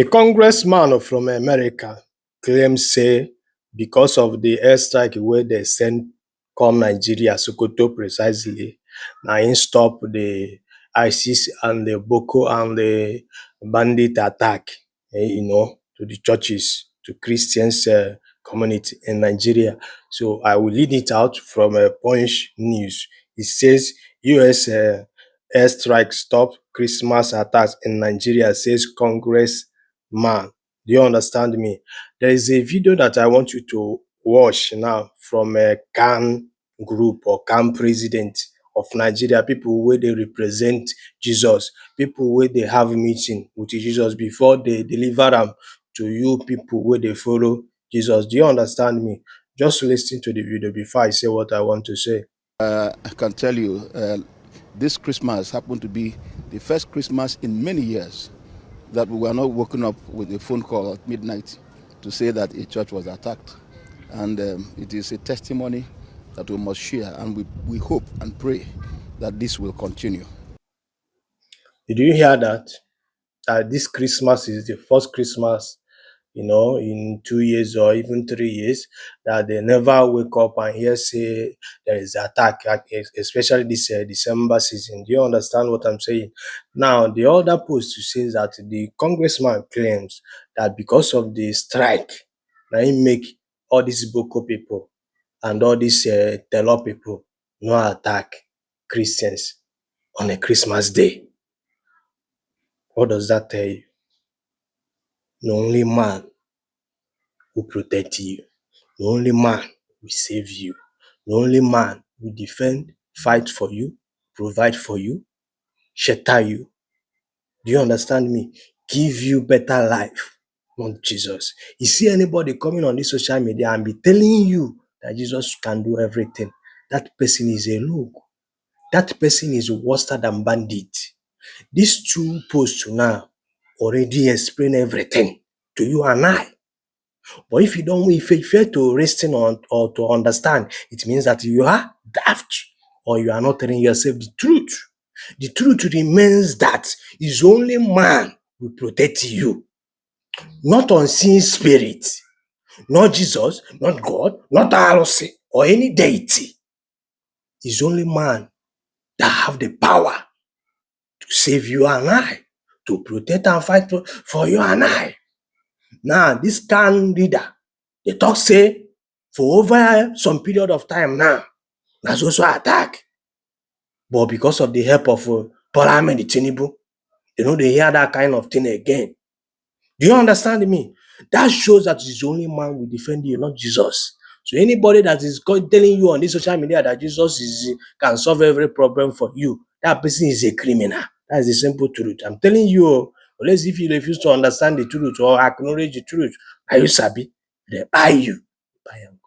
A congressman from America claims say because of the airstrike wey they send come Nigeria, Sokoto precisely, na im stop the ISIS and the Boko and the bandit attack, to the churches, to Christians community in Nigeria. So I will read it out from Punch News. It says US airstrike stop Christmas attacks in Nigeria, says Congressman. Do you understand me? There is a video that I want you to watch now from a CAN group or CAN president of Nigeria, people where they represent Jesus, people where they have meeting with Jesus before they deliver them to you people where they follow Jesus. Do you understand me? Just listen to the video before I say what I want to say. I can tell you, this Christmas happened to be the first Christmas in many years that we were not woken up with a phone call at midnight to say that a church was attacked. And it is a testimony that we must share, and we hope and pray that this will continue. Did you hear that? This Christmas is the first Christmas, in 2 years or even 3 years, that they never wake up and hear say there is attack, especially this December season. Do you understand what I'm saying? Now, the other post says that the congressman claims that because of the strike, now he make all these Boko people and all these Telo people no attack Christians on a Christmas day. What does that tell you? The only man will protect you. The only man will save you. The only man will defend, fight for you, provide for you, shelter you. Do you understand me? Give you better life, not Jesus. You see anybody coming on this social media and be telling you that Jesus can do everything, that person is a look. That person is worse than bandit. These two posts now already explain everything to you and I. But if you fail to listen or to understand, it means that you are daft or you are not telling yourself the truth. The truth remains that is only man will protect you, not unseen spirit, not Jesus, not God, not Alose or any deity. It's only man that have the power to save you and I, to protect and fight for you and I. Now, this can leader, they talk say for over some period of time now, that's also attack. But because of the help of Bola Ahmed Tinubu, they hear that kind of thing again. Do you understand me? That shows that it's only man will defend you, not Jesus. So anybody that is telling you on this social media that Jesus can solve every problem for you, that person is a criminal. That is the simple truth. I'm telling you, unless if you refuse to understand the truth or acknowledge the truth, are you sabi? They buy you. Buy 'em.